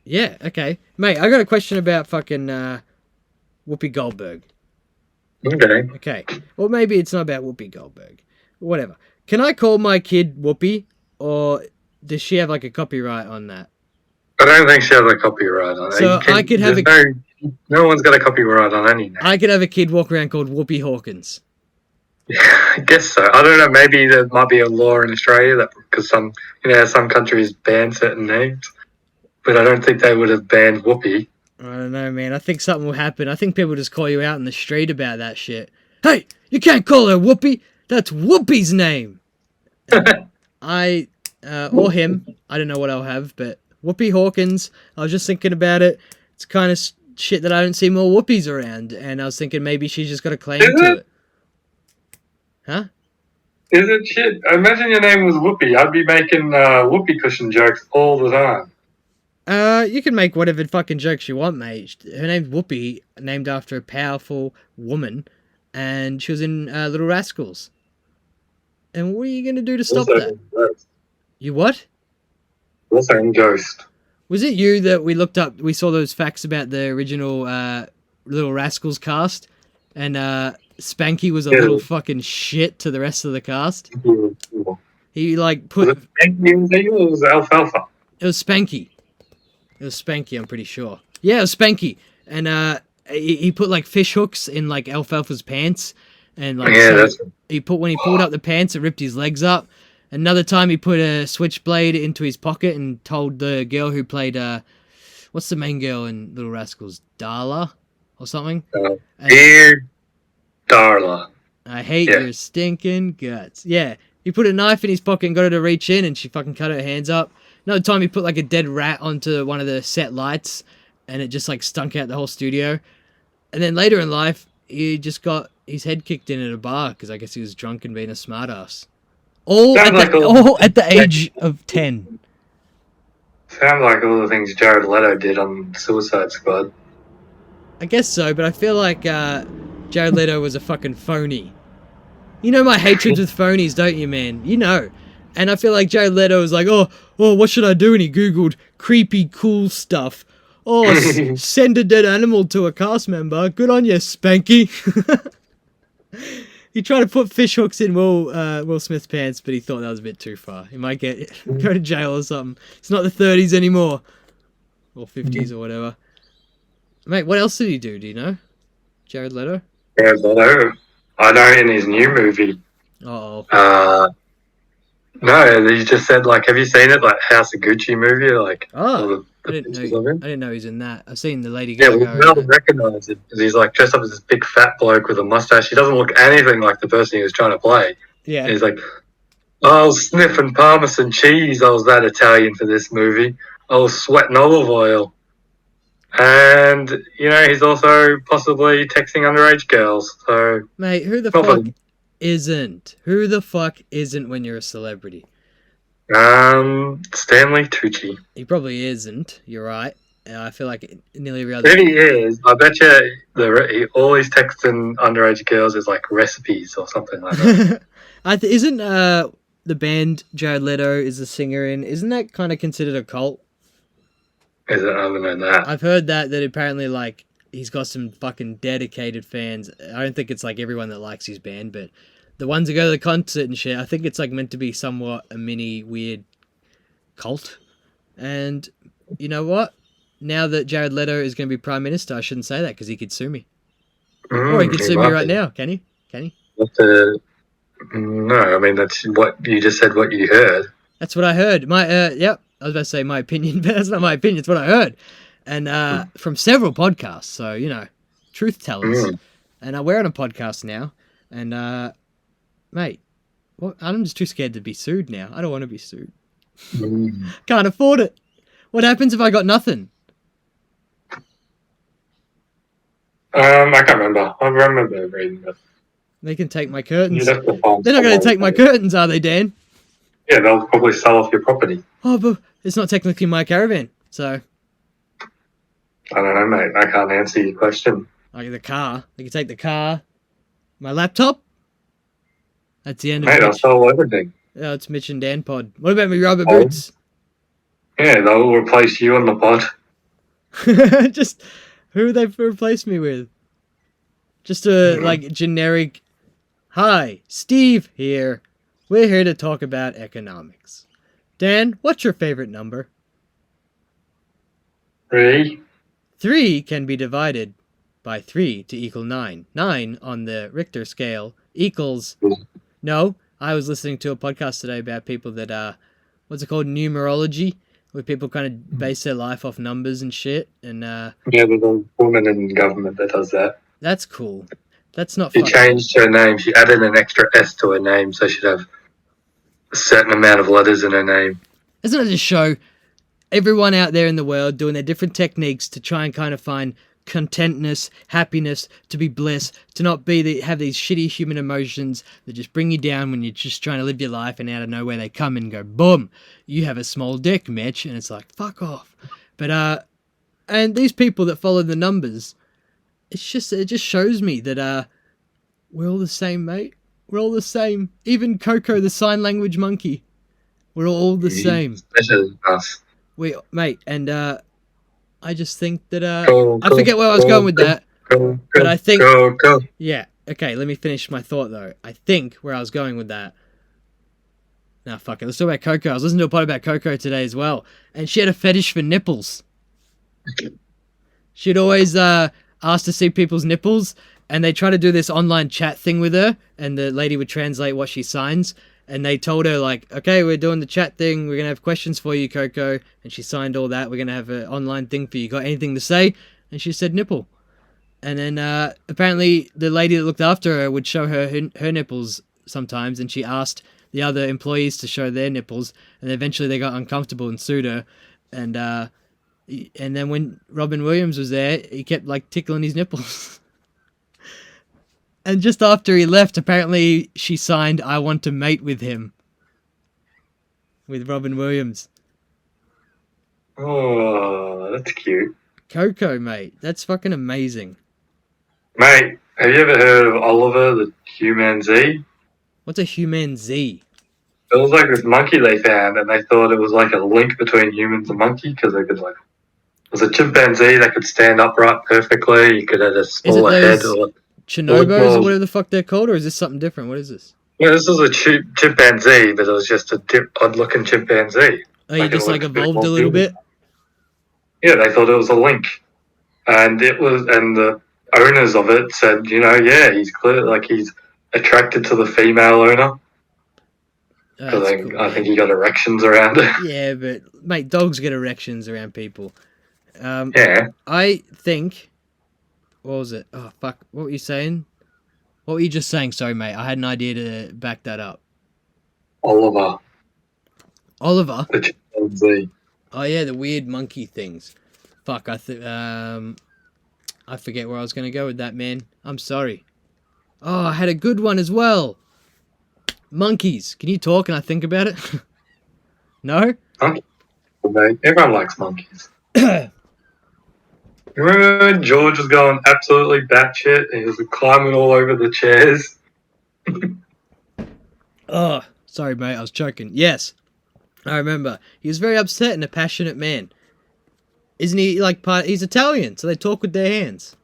Yeah, okay. Mate, I got a question about fucking Whoopi Goldberg. Okay. Okay. Well, maybe it's not about Whoopi Goldberg. Whatever. Can I call my kid Whoopi, or does she have like a copyright on that? I don't think she has a copyright on it. So I could have no one's got a copyright on any name. I could have a kid walk around called Whoopi Hawkins. I guess so. I don't know. Maybe there might be a law in Australia that because some countries ban certain names, but I don't think they would have banned Whoopi. I don't know, man. I think something will happen. I think people just call you out in the street about that shit. Hey, you can't call her Whoopi. That's Whoopi's name. Or him. I don't know what I'll have, but Whoopi Hawkins. I was just thinking about it. It's kind of shit that I don't see more Whoopies around, and I was thinking maybe she's just got a claim to it. Huh? Is it shit? Imagine your name was Whoopi. I'd be making Whoopi cushion jokes all the time. You can make whatever fucking jokes you want, mate. Her name's Whoopi, named after a powerful woman, and she was in Little Rascals. And what are you going to do to stop that? You what? Also in Ghost. Was it you that we looked up, we saw those facts about the original Little Rascals cast, and Spanky was a little fucking shit to the rest of the cast? He like put... Was it Spanky or was it Alfalfa? It was Spanky. It was Spanky, I'm pretty sure. Yeah, it was Spanky. And he put like fish hooks in like Alfalfa's pants. And like when he pulled up the pants, it ripped his legs up. Another time he put a switchblade into his pocket and told the girl who played what's the main girl in Little Rascals? Darla or something? Dear Darla. I hate your stinking guts. Yeah. He put a knife in his pocket and got her to reach in and she fucking cut her hands up. Another time he put like a dead rat onto one of the set lights and it just like stunk out the whole studio. And then later in life, he just got his head kicked in at a bar because I guess he was drunk and being a smartass. All at the age of 10. Sounds like all the things Jared Leto did on Suicide Squad. I guess so, but I feel like Jared Leto was a fucking phony. You know my hatred with phonies, don't you, man? You know. And I feel like Jared Leto was like, oh, what should I do? And he Googled creepy cool stuff. Oh, send a dead animal to a cast member. Good on you, Spanky. He tried to put fish hooks in Will Smith's pants, but he thought that was a bit too far. He might go to jail or something. It's not the 30s anymore. Or 50s or whatever. Mate, what else did he do? Do you know? Jared Leto? Jared Leto? I know in his new movie. Uh-oh. No, he just said, like, have you seen it? Like, House of Gucci movie? Like, all Oh, the I didn't pictures of him? know he's in that. I've seen the Lady Yeah, well, Gaga in Mel that. recognise him because he's, like, dressed up as this big fat bloke with a mustache. He doesn't look anything like the person he was trying to play. Yeah. And he's like, I was sniffing Parmesan cheese. I was that Italian for this movie. I was sweating olive oil. And, you know, he's also possibly texting underage girls. So, Mate, who the fuck isn't? Who the fuck isn't when you're a celebrity? Stanley Tucci. He probably isn't. You're right. I feel like nearly every other. If he is, I bet you all he's texting underage girls is like recipes or something like that. Isn't the band Jared Leto is the singer in? Isn't that kind of considered a cult? Is it? I don't know that. I've heard that apparently like he's got some fucking dedicated fans. I don't think it's like everyone that likes his band, but the ones that go to the concert and shit, I think it's like meant to be somewhat a mini weird cult. And you know what? Now that Jared Leto is going to be Prime Minister, I shouldn't say that because he could sue me. Or he could sue me right now. Can he? No, I mean, that's what you just said, what you heard. That's what I heard. Yep. I was about to say my opinion, but that's not my opinion. It's what I heard. And from several podcasts. So, you know, truth tellers. And we're on a podcast now. And, mate, I'm just too scared to be sued now. I don't want to be sued. Can't afford it. What happens if I got nothing? I can't remember. I remember reading this. They can take my curtains. They're not going to take my curtains, are they, Dan? Yeah, they'll probably sell off your property. Oh, but it's not technically my caravan, so... I don't know, mate. I can't answer your question. Like the car. They can take the car. My laptop? That's the end of it. Mate, I'll sell everything. Oh, it's Mitch and Dan Pod. What about my rubber boots? Yeah, they'll replace you on the pod. Just... Who they replace me with? Just a, like, generic... Hi, Steve here. We're here to talk about economics. Dan, what's your favorite number? 3. 3 can be divided by 3 to equal 9. 9 on the Richter scale equals... No, I was listening to a podcast today about people that, what's it called? Numerology, where people kind of base their life off numbers and shit. And yeah, there's a woman in government that does that. That's cool. That's not She changed her name. She added an extra S to her name, so she'd have a certain amount of letters in her name. Doesn't it just show everyone out there in the world doing their different techniques to try and kind of find contentness, happiness, to be bliss, to not be have these shitty human emotions that just bring you down when you're just trying to live your life, and out of nowhere they come and go, boom, you have a small dick, Mitch, and it's like, fuck off. But and these people that follow the numbers, it just shows me that we're all the same, mate. We're all the same. Even Coco, the sign language monkey, we're all the same. Especially us. Mate, and I just think that I forget where I was going with that. But I think yeah. Okay, let me finish my thought though. I think where I was going with that. Nah, fuck it. Let's talk about Coco. I was listening to a pod about Coco today as well, and she had a fetish for nipples. She'd always ask to see people's nipples, and they try to do this online chat thing with her, and the lady would translate what she signs. And they told her, like, okay, we're doing the chat thing. We're going to have questions for you, Coco. And she signed all that. We're going to have an online thing for you. Got anything to say? And she said nipple. And then apparently the lady that looked after her would show her nipples sometimes. And she asked the other employees to show their nipples. And eventually they got uncomfortable and sued her. And then when Robin Williams was there, he kept, like, tickling his nipples. And just after he left, apparently she signed, I want to mate with him. With Robin Williams. Oh, that's cute. Coco, mate. That's fucking amazing. Mate, have you ever heard of Oliver the Humanzee? What's a Humanzee? It was like this monkey they found, and they thought it was like a link between humans and monkey, because they could, like... It was a chimpanzee that could stand upright perfectly. You could have a smaller head or... Chinobos or whatever the fuck they're called, or is this something different? What is this? Yeah, this was a chimpanzee, but it was just a odd-looking chimpanzee. Oh, you just like evolved a little bit? Yeah, they thought it was a link, and the owners of it said, you know, yeah, he's clear, like he's attracted to the female owner. That's I cool, think man. he got erections around it. Yeah, but mate, dogs get erections around people. Yeah. I think. What was it? Oh fuck! What were you saying? What were you just saying? Sorry, mate. I had an idea to back that up. Oliver. Oliver. The chimpanzee. Oh yeah, the weird monkey things. Fuck! I forget where I was gonna go with that, man. I'm sorry. Oh, I had a good one as well. Monkeys. Can you talk and I think about it? No? Monkeys. Everyone likes monkeys. Remember when George was going absolutely batshit and he was climbing all over the chairs? Oh, sorry, mate. I was choking. Yes, I remember. He was very upset and a passionate man. Isn't he like part? He's Italian, so they talk with their hands.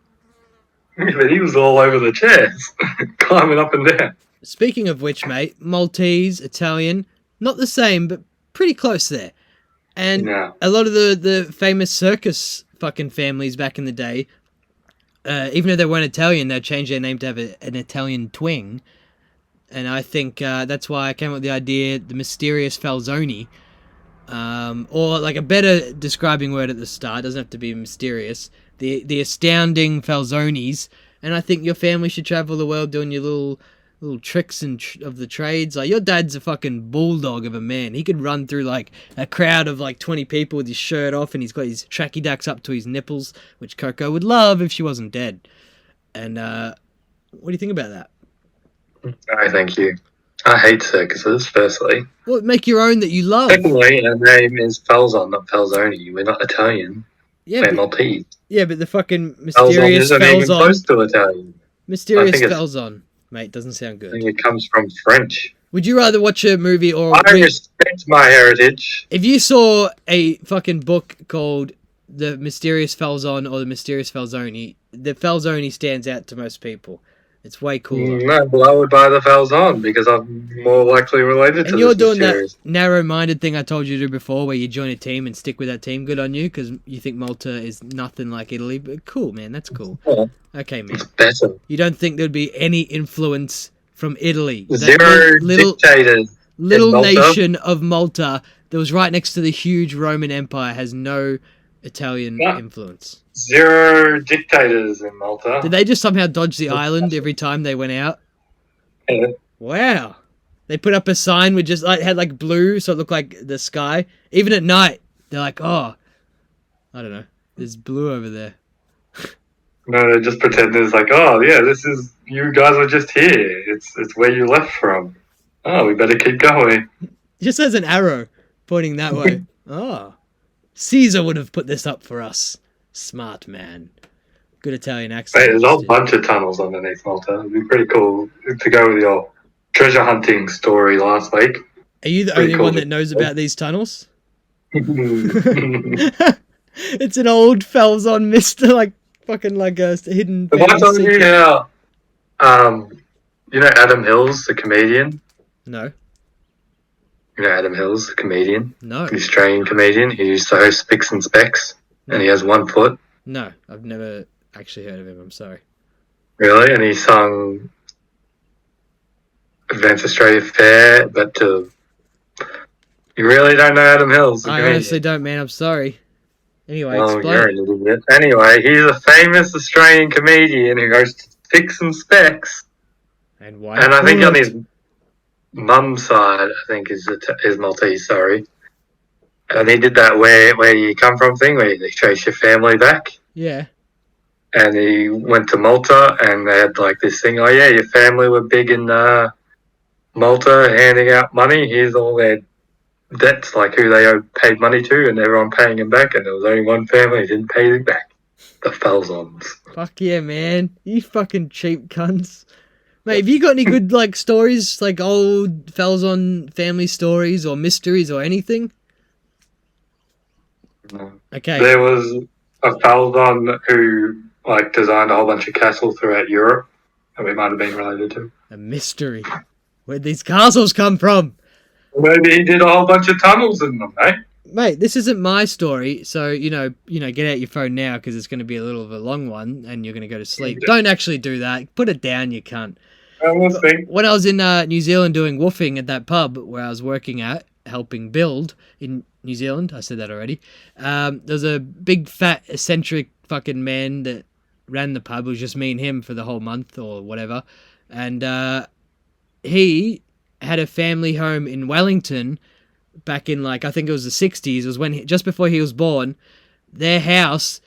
Yeah, but he was all over the chairs, climbing up and down. Speaking of which, mate, Maltese, Italian, not the same, but pretty close there. And a lot of the famous circus fucking families back in the day, even though they weren't Italian, they'd change their name to have an Italian twang. And I think that's why I came up with the idea, the mysterious Fellzoni. Or like a better describing word at the start, doesn't have to be mysterious. The astounding Fellzonis. And I think your family should travel the world doing your little tricks of the trades. Like, your dad's a fucking bulldog of a man. He could run through like a crowd of like 20 people with his shirt off, and he's got his tracky ducks up to his nipples, which Coco would love if she wasn't dead. And what do you think about that? No, thank you. I hate circuses, firstly. Well, make your own that you love. Secondly, our name is Fellzon, not Fellzoni. We're not Italian. We're Maltese. Yeah, but the fucking mysterious Fellzon isn't even close to Italian. Mysterious Fellzon. Mate, doesn't sound good. I think it comes from French. Would you rather watch a movie or... I respect my heritage. If you saw a fucking book called The Mysterious Fellzon or The Mysterious Fellzoni, the Fellzoni stands out to most people. It's way cooler. No, well, I would buy the Fellzon because I'm more likely related to and you're this doing mysterious. That narrow-minded thing I told you to do before where you join a team and stick with that team. Good on you, because you think Malta is nothing like Italy. But cool, man. That's cool. Yeah. Okay, man. It's better. You don't think there'd be any influence from Italy? Zero dictators. Little nation of Malta that was right next to the huge Roman Empire has no Italian influence. Zero dictators in Malta. Did they just somehow dodge the island every time they went out? Yeah. Wow. They put up a sign with just like had like blue, so it looked like the sky. Even at night, they're like, oh, I don't know, there's blue over there. No, they just pretend it's like, oh yeah, this is, you guys are just here. It's where you left from. Oh, we better keep going. Just as an arrow pointing that way. Oh, Caesar would have put this up for us. Smart man. Good Italian accent. Hey, there's a whole bunch of tunnels underneath Malta. It'd be pretty cool to go with your treasure hunting story last week. Are you the only one that knows about these tunnels? It's an old Fellzon Mister, like fucking like a hidden. Have I told you how? You know Adam Hills, the comedian. No. You know Adam Hills, the comedian. No. The Australian comedian. He used to host Spicks and Specks, and he has 1 foot. No, I've never actually heard of him. I'm sorry. Really? And he sung Advance Australia Fair, but you really don't know Adam Hills, the comedian? I honestly don't, man. I'm sorry. Anyway, oh, explain. you're a little bit. Anyway, he's a famous Australian comedian who goes to Spicks and Specks. And why? And I think on his mum's side, I think is Maltese, sorry. And he did that where you come from thing, where they trace your family back. Yeah. And he went to Malta, and they had like this thing, oh yeah, your family were big in Malta handing out money. Here's all their debts, like who they paid money to, and everyone paying them back, and there was only one family who didn't pay them back. The Fellzons. Fuck yeah, man. You fucking cheap cunts. Mate, have you got any good like stories, like old Fellzon family stories or mysteries or anything? No. Okay. There was a Fellzon who like designed a whole bunch of castles throughout Europe, that we might have been related to. A mystery. Where'd these castles come from? Maybe he did a whole bunch of tunnels in them, eh? Mate, this isn't my story, so, you know, get out your phone now, because it's going to be a little of a long one, and you're going to go to sleep. Don't actually do that. Put it down, you cunt. We'll see. When I was in New Zealand doing woofing at that pub where I was working at, helping build in New Zealand, I said that already, there's a big, fat, eccentric fucking man that ran the pub. It was just me and him for the whole month or whatever. And he had a family home in Wellington back in, like, I think it was the 60s. It was when just before he was born. Their house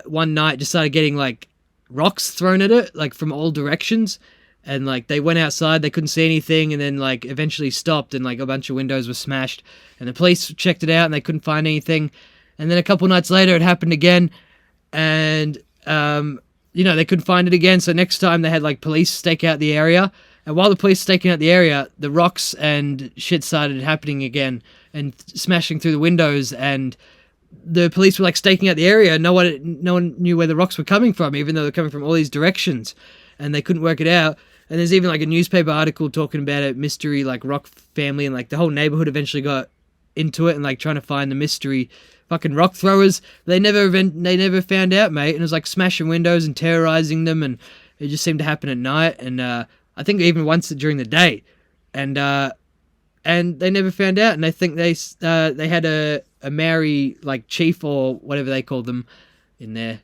one night just started getting, like, rocks thrown at it, like, from all directions. And, like, they went outside, they couldn't see anything, and then, like, eventually stopped, and, like, a bunch of windows were smashed. And the police checked it out, and they couldn't find anything. And then a couple nights later, it happened again, and, they couldn't find it again. So next time, they had, like, police stake out the area. And while the police staking out the area, the rocks and shit started happening again, and smashing through the windows, and the police were, like, staking out the area. No one knew where the rocks were coming from, even though they're coming from all these directions, and they couldn't work it out. And there's even, like, a newspaper article talking about a mystery, like, rock family, and, like, the whole neighborhood eventually got into it and, like, trying to find the mystery fucking rock throwers. They never found out, mate. And it was, like, smashing windows and terrorizing them, and it just seemed to happen at night, and I think even once during the day, and they never found out. And I think they had a Maori, like, chief or whatever they called them in their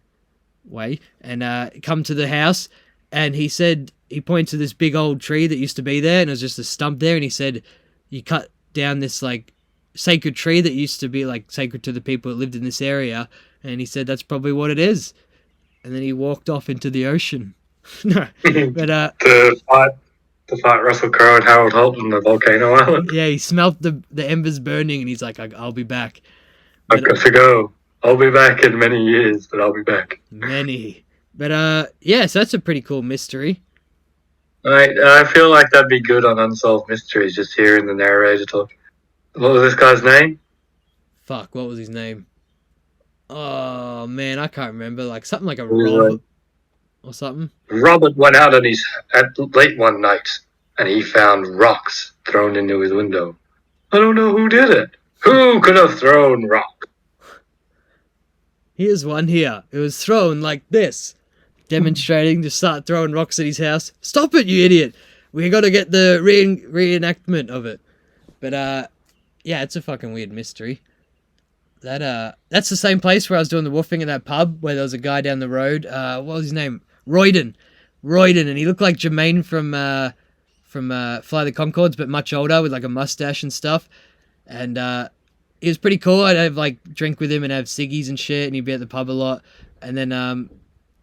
way, and come to the house, and he said, he pointed to this big old tree that used to be there, and it was just a stump there, and he said, you cut down this, like, sacred tree that used to be, like, sacred to the people that lived in this area, and he said that's probably what it is. And then he walked off into the ocean. No, but to fight Russell Crowe and Harold Holt on the volcano island. Yeah, he smelt the embers burning, and he's like, I'll be back. I've got to go. I'll be back in many years, but I'll be back. Many. But yeah, so that's a pretty cool mystery. I feel like that'd be good on Unsolved Mysteries, just hearing the narrator talk. What was this guy's name? Fuck, what was his name? Oh, man, I can't remember. Like, something like a Rob or something. Robert went out late one night, and he found rocks thrown into his window. I don't know who did it. Who could have thrown rocks? Here's one here. It was thrown like this. Demonstrating to start throwing rocks at his house. Stop it, you idiot. We got to get the reenactment of it. But, yeah, it's a fucking weird mystery. That's the same place where I was doing the woofing in that pub, where there was a guy down the road. What was his name? Royden, and he looked like Jermaine from Fly the Conchords, but much older, with, like, a mustache and stuff. And he was pretty cool. I'd have, like, drink with him and have ciggies and shit, and he'd be at the pub a lot. And then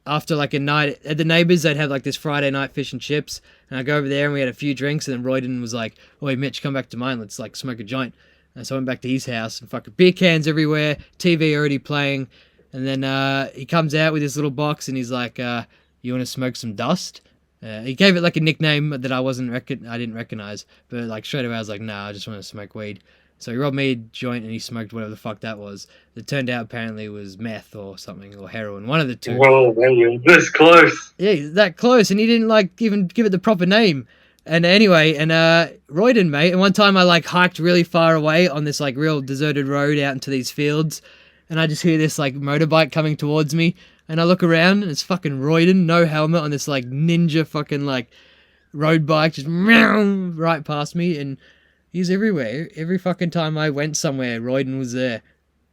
after, like, a night at the neighbours, they'd have, like, this Friday night fish and chips, and I'd go over there and we had a few drinks, and then Royden was like, "Oi, Mitch, come back to mine, let's, like, smoke a joint." And so I went back to his house, and fucking beer cans everywhere, TV already playing, and then he comes out with his little box, and he's like, "You want to smoke some dust?" He gave it, like, a nickname that I didn't recognize, but, like, straight away I was like, "Nah, I just want to smoke weed." So he robbed me a joint, and he smoked whatever the fuck that was. It turned out apparently it was meth or something, or heroin, one of the two. Whoa, man, you're this close. Yeah, he's that close, and he didn't, like, even give it the proper name. And anyway, Royden, mate, and one time I, like, hiked really far away on this, like, real deserted road out into these fields, and I just hear this, like, motorbike coming towards me, and I look around, and it's fucking Royden, no helmet, on this, like, ninja fucking, like, road bike, just meow, right past me, and he's everywhere. Every fucking time I went somewhere, Royden was there.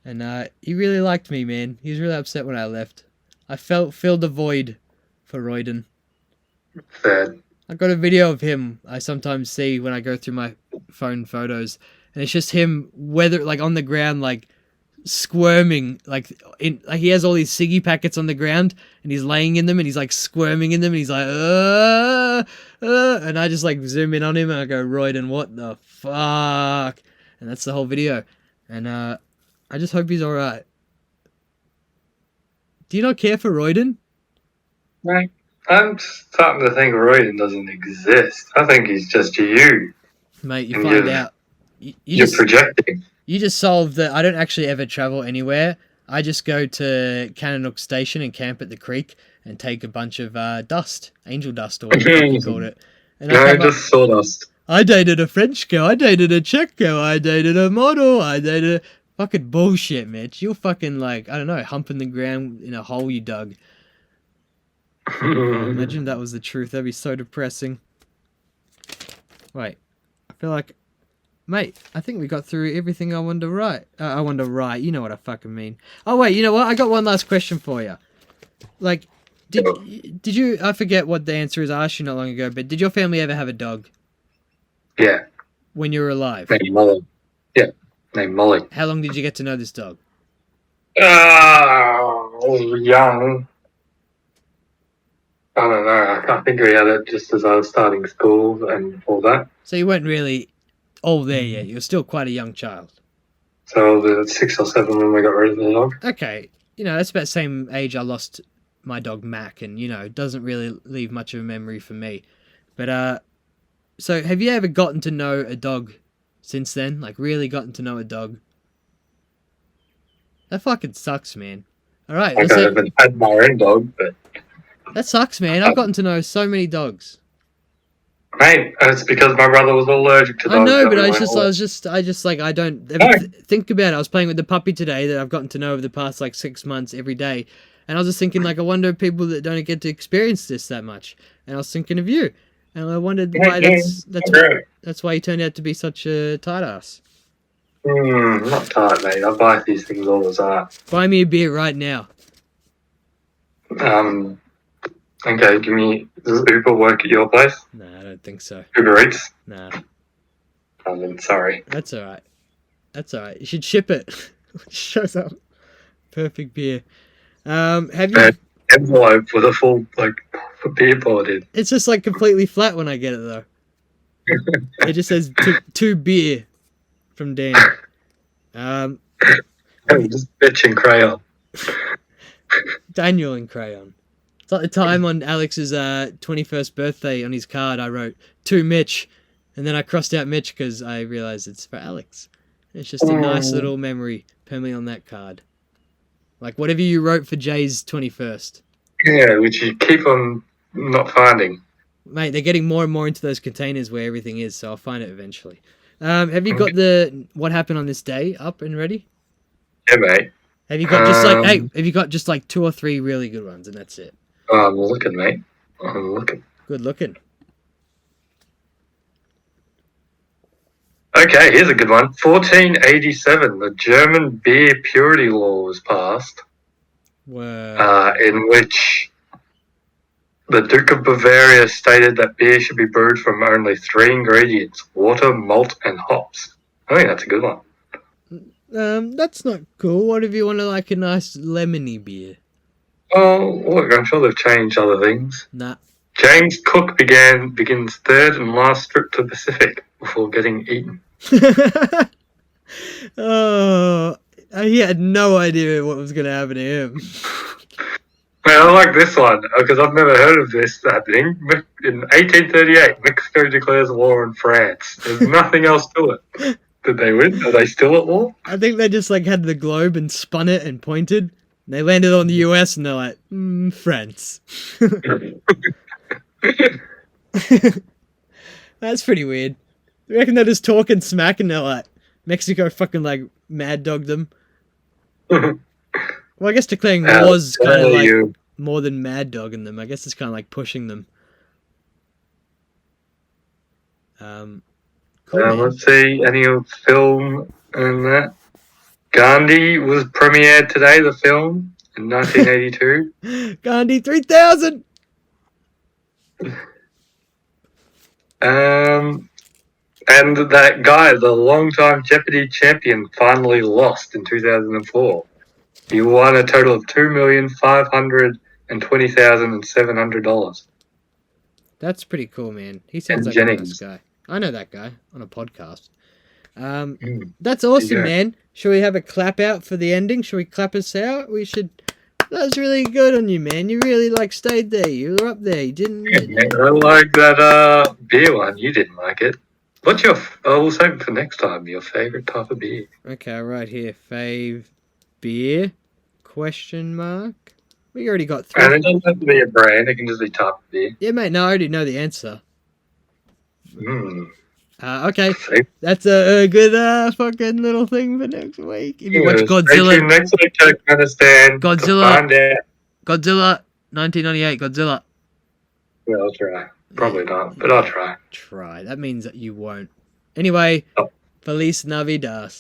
And he really liked me, man. He was really upset when I left. I filled the void for Royden. Sad. I got a video of him I sometimes see when I go through my phone photos. And it's just him, whether, like, on the ground, like, squirming. Like he has all these ciggy packets on the ground, and he's laying in them, and he's, like, squirming in them, and he's like, and I just, like, zoom in on him, and I go, "Royden, what the fuck?" And that's the whole video. And I just hope he's alright. Do you not care for Royden? Right. I'm starting to think Royden doesn't exist. I think he's just you. Mate, you find out. You're projecting. You just solved that. I don't actually ever travel anywhere. I just go to Cannonook Station and camp at the creek and take a bunch of dust, angel dust, or whatever you called it. And just sawdust. I dated a French girl. I dated a Czech girl. I dated a model. I dated a... Fucking bullshit, Mitch. You're fucking, like, I don't know, humping the ground in a hole you dug. Imagine that was the truth. That'd be so depressing. Wait, I feel like, mate, I think we got through everything I wanted to write. I wanted to write. You know what I fucking mean. Oh wait, you know what? I got one last question for you. Like, did you? I forget what the answer is. I asked you not long ago, but did your family ever have a dog? Yeah. When you were alive? Named Molly. Yeah, named Molly. How long did you get to know this dog? I was young. I don't know. I think we had it just as I was starting school and all that. So you weren't really all there yet. You were still quite a young child. So I was 6 or 7 when we got rid of the dog. Okay. You know, that's about the same age I lost my dog Mac, and, you know, it doesn't really leave much of a memory for me. But, so have you ever gotten to know a dog since then? Like, really gotten to know a dog? That fucking sucks, man. Alright. I haven't had my own dog, but... That sucks, man. I've gotten to know so many dogs. Mate, it's because my brother was allergic to dogs. I know, but I don't ever think about it. I was playing with the puppy today that I've gotten to know over the past, 6 months every day. And I was just thinking, I wonder if people that don't get to experience this that much. And I was thinking of you. And I wondered why that's why you turned out to be such a tight ass. Not tight, mate. I buy these things all the time. Buy me a beer right now. Okay, does Uber work at your place? Nah, I don't think so. Uber Eats? Nah. Sorry. That's alright. You should ship it. Shows up. Perfect beer. Have you... envelope with a full, beer poured in. It's just, completely flat when I get it, though. It just says, to beer from Dan. Just bitch in crayon. Daniel in crayon. It's like the time on Alex's 21st birthday on his card I wrote, to Mitch, and then I crossed out Mitch because I realised it's for Alex. It's just a nice little memory permanently on that card. Like whatever you wrote for Jay's 21st. Yeah, which you keep on not finding. Mate, they're getting more and more into those containers where everything is, so I'll find it eventually. Have you got the what happened on this day up and ready? Yeah, mate. Have you got just 2 or 3 really good ones and that's it? Oh, I'm looking, mate. I'm looking. Good looking. Okay, here's a good one. 1487, the German beer purity law was passed. Wow. In which the Duke of Bavaria stated that beer should be brewed from only 3 ingredients: water, malt, and hops. I think that's a good one. That's not cool. What if you want a nice lemony beer? Oh, look, I'm sure they've changed other things. Nah. James Cook begins third and last trip to the Pacific before getting eaten. Oh, he had no idea what was going to happen to him. Man, I like this one because I've never heard of this happening. In 1838, Mexico declares war on France. There's nothing else to it. Did they win? Are they still at war? I think they just had the globe and spun it and pointed. They landed on the US and they're like, France. That's pretty weird. You reckon they're just talking smack and they're like, Mexico fucking mad dogged them? Well, I guess declaring war is kind of more than mad dogging them. I guess it's kind of pushing them. Cool, let's see, any film and that. Gandhi was premiered today, the film, in 1982. Gandhi 3000! And that guy, the long-time Jeopardy champion, finally lost in 2004. He won a total of $2,520,700. That's pretty cool, man. He sounds like a nice guy. I know that guy on a podcast. That's awesome, man. Should we have a clap out for the ending? Should we clap us out? We should. That was really good on you, man. You really stayed there. You were up there. You didn't. Yeah, I like that beer one. You didn't like it. What's your? We'll save it for next time. Your favorite type of beer? Okay, right here. Fave beer? Question mark. We already got 3. And it doesn't have to be a brand. It can just be type of beer. Yeah, mate. No, I already know the answer. Okay, that's a good fucking little thing for next week. If you watch Godzilla, next week to understand. Godzilla 1998 Godzilla. Yeah, I'll try. Probably not, but I'll try. Try. That means that you won't. Anyway, Oh. Feliz Navidad.